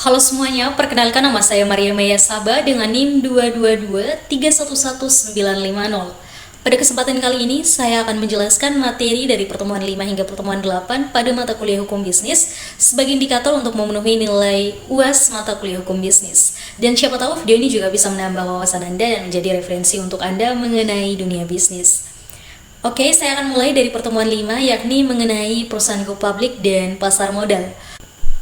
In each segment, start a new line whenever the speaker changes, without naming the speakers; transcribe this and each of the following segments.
Halo semuanya, perkenalkan nama saya Maria Maya Saba dengan NIM 222311950. Pada kesempatan kali ini, saya akan menjelaskan materi dari pertemuan 5 hingga pertemuan 8 pada mata kuliah Hukum Bisnis sebagai indikator untuk memenuhi nilai UAS mata kuliah Hukum Bisnis. Dan siapa tahu video ini juga bisa menambah wawasan Anda dan menjadi referensi untuk Anda mengenai dunia bisnis. Oke, saya akan mulai dari pertemuan 5 yakni mengenai perusahaan go public dan pasar modal.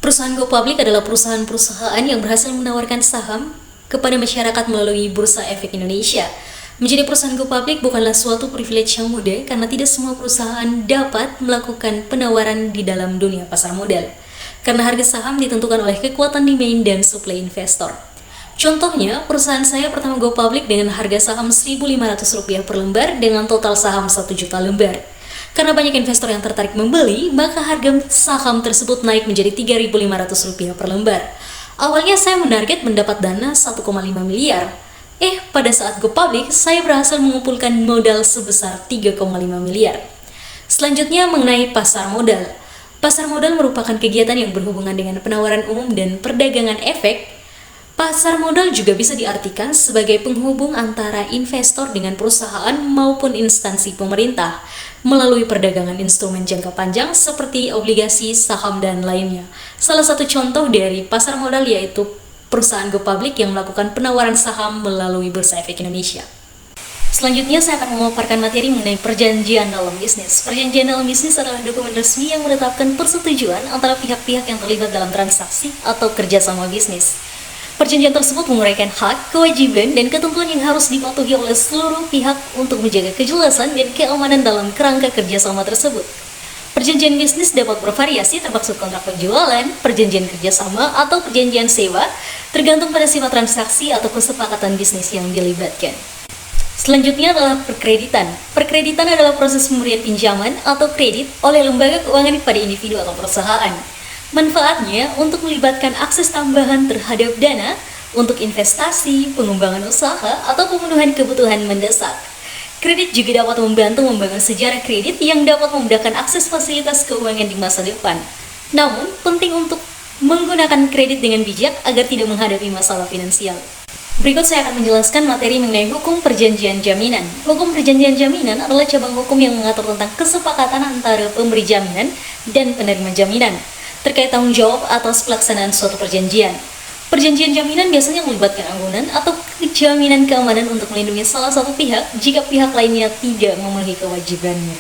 Perusahaan go public adalah perusahaan-perusahaan yang berhasil menawarkan saham kepada masyarakat melalui Bursa Efek Indonesia. Menjadi perusahaan go public bukanlah suatu privilege yang mudah karena tidak semua perusahaan dapat melakukan penawaran di dalam dunia pasar modal. Karena harga saham ditentukan oleh kekuatan demand dan supply investor. Contohnya, perusahaan saya pertama go public dengan harga saham Rp1.500 per lembar dengan total saham 1 juta lembar. Karena banyak investor yang tertarik membeli, maka harga saham tersebut naik menjadi Rp3.500 per lembar. Awalnya saya menarget mendapat dana 1,5 miliar. Pada saat go public, saya berhasil mengumpulkan modal sebesar 3,5 miliar. Selanjutnya mengenai pasar modal. Pasar modal merupakan kegiatan yang berhubungan dengan penawaran umum dan perdagangan efek. Pasar modal juga bisa diartikan sebagai penghubung antara investor dengan perusahaan maupun instansi pemerintah melalui perdagangan instrumen jangka panjang seperti obligasi, saham, dan lainnya. Salah satu contoh dari pasar modal yaitu perusahaan go public yang melakukan penawaran saham melalui Bursa Efek Indonesia. Selanjutnya saya akan memaparkan materi mengenai perjanjian dalam bisnis. Perjanjian dalam bisnis adalah dokumen resmi yang menetapkan persetujuan antara pihak-pihak yang terlibat dalam transaksi atau kerjasama bisnis. Perjanjian tersebut menguraikan hak, kewajiban, dan ketentuan yang harus dipatuhi oleh seluruh pihak untuk menjaga kejelasan dan keamanan dalam kerangka kerjasama tersebut. Perjanjian bisnis dapat bervariasi termasuk kontrak penjualan, perjanjian kerjasama, atau perjanjian sewa, tergantung pada sifat transaksi atau kesepakatan bisnis yang dilibatkan. Selanjutnya adalah perkreditan. Perkreditan adalah proses pemberian pinjaman atau kredit oleh lembaga keuangan kepada individu atau perusahaan. Manfaatnya untuk melibatkan akses tambahan terhadap dana untuk investasi, pengembangan usaha, atau pemenuhan kebutuhan mendesak. Kredit juga dapat membantu membangun sejarah kredit yang dapat memudahkan akses fasilitas keuangan di masa depan. Namun, penting untuk menggunakan kredit dengan bijak agar tidak menghadapi masalah finansial. Berikut saya akan menjelaskan materi mengenai hukum perjanjian jaminan. Hukum perjanjian jaminan adalah cabang hukum yang mengatur tentang kesepakatan antara pemberi jaminan dan penerima jaminan terkait tanggung jawab atas pelaksanaan suatu perjanjian. Perjanjian jaminan biasanya melibatkan anggunan atau jaminan keamanan untuk melindungi salah satu pihak jika pihak lainnya tidak memenuhi kewajibannya.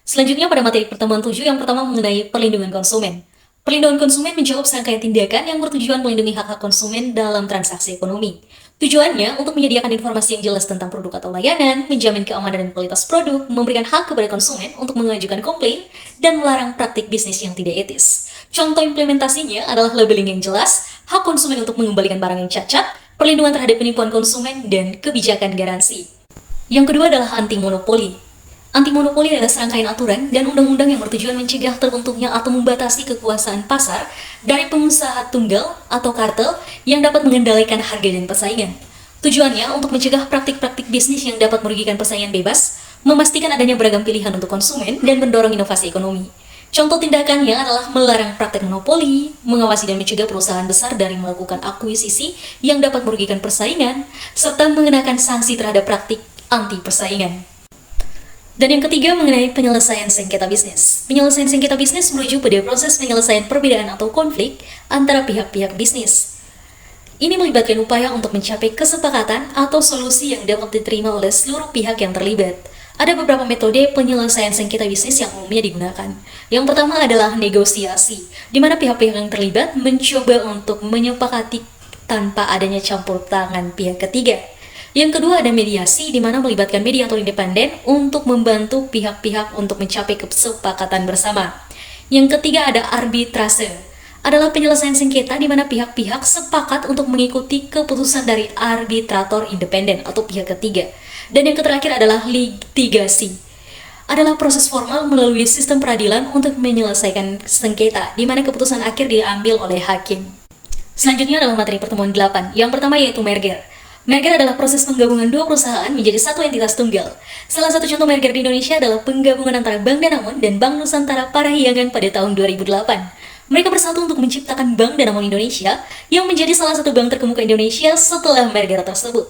Selanjutnya pada materi pertemuan 7 yang pertama mengenai perlindungan konsumen. Perlindungan konsumen menjawab serangkaian tindakan yang bertujuan melindungi hak-hak konsumen dalam transaksi ekonomi. Tujuannya untuk menyediakan informasi yang jelas tentang produk atau layanan, menjamin keamanan dan kualitas produk, memberikan hak kepada konsumen untuk mengajukan komplain, dan melarang praktik bisnis yang tidak etis. Contoh implementasinya adalah labeling yang jelas, hak konsumen untuk mengembalikan barang yang cacat, perlindungan terhadap penipuan konsumen, dan kebijakan garansi. Yang kedua adalah anti-monopoli. Anti-monopoli adalah serangkaian aturan dan undang-undang yang bertujuan mencegah terbentuknya atau membatasi kekuasaan pasar dari pengusaha tunggal atau kartel yang dapat mengendalikan harga dan persaingan. Tujuannya untuk mencegah praktik-praktik bisnis yang dapat merugikan persaingan bebas, memastikan adanya beragam pilihan untuk konsumen, dan mendorong inovasi ekonomi. Contoh tindakannya adalah melarang praktek monopoli, mengawasi dan mencegah perusahaan besar dari melakukan akuisisi yang dapat merugikan persaingan, serta mengenakan sanksi terhadap praktik anti persaingan. Dan yang ketiga mengenai penyelesaian sengketa bisnis. Penyelesaian sengketa bisnis merujuk pada proses penyelesaian perbedaan atau konflik antara pihak-pihak bisnis. Ini melibatkan upaya untuk mencapai kesepakatan atau solusi yang dapat diterima oleh seluruh pihak yang terlibat. Ada beberapa metode penyelesaian sengketa bisnis yang umumnya digunakan. Yang pertama adalah negosiasi, di mana pihak-pihak yang terlibat mencoba untuk menyepakati tanpa adanya campur tangan pihak ketiga. Yang kedua ada mediasi, di mana melibatkan mediator independen untuk membantu pihak-pihak untuk mencapai kesepakatan bersama. Yang ketiga ada arbitrase, adalah penyelesaian sengketa di mana pihak-pihak sepakat untuk mengikuti keputusan dari arbitrator independen atau pihak ketiga. Dan yang terakhir adalah litigasi, adalah proses formal melalui sistem peradilan untuk menyelesaikan sengketa, di mana keputusan akhir diambil oleh hakim. Selanjutnya adalah materi pertemuan 8. Yang pertama yaitu merger. Merger adalah proses penggabungan dua perusahaan menjadi satu entitas tunggal. Salah satu contoh merger di Indonesia adalah penggabungan antara Bank Danamon dan Bank Nusantara Parahyangan pada tahun 2008. Mereka bersatu untuk menciptakan Bank Danamon Indonesia yang menjadi salah satu bank terkemuka Indonesia setelah merger tersebut.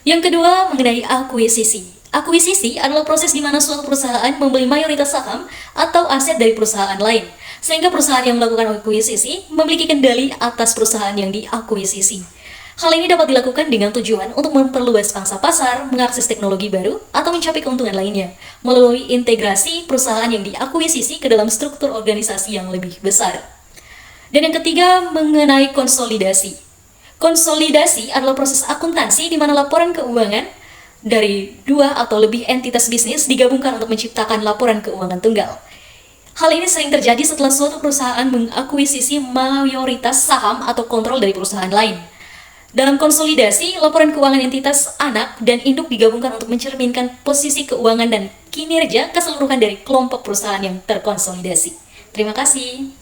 Yang kedua, mengenai akuisisi. Akuisisi adalah proses di mana suatu perusahaan membeli mayoritas saham atau aset dari perusahaan lain, sehingga perusahaan yang melakukan akuisisi memiliki kendali atas perusahaan yang diakuisisi. Hal ini dapat dilakukan dengan tujuan untuk memperluas pangsa pasar, mengakses teknologi baru, atau mencapai keuntungan lainnya, melalui integrasi perusahaan yang diakuisisi ke dalam struktur organisasi yang lebih besar. Dan yang ketiga, mengenai konsolidasi. Konsolidasi adalah proses akuntansi di mana laporan keuangan dari dua atau lebih entitas bisnis digabungkan untuk menciptakan laporan keuangan tunggal. Hal ini sering terjadi setelah suatu perusahaan mengakuisisi mayoritas saham atau kontrol dari perusahaan lain. Dalam konsolidasi, laporan keuangan entitas anak dan induk digabungkan untuk mencerminkan posisi keuangan dan kinerja keseluruhan dari kelompok perusahaan yang terkonsolidasi. Terima kasih.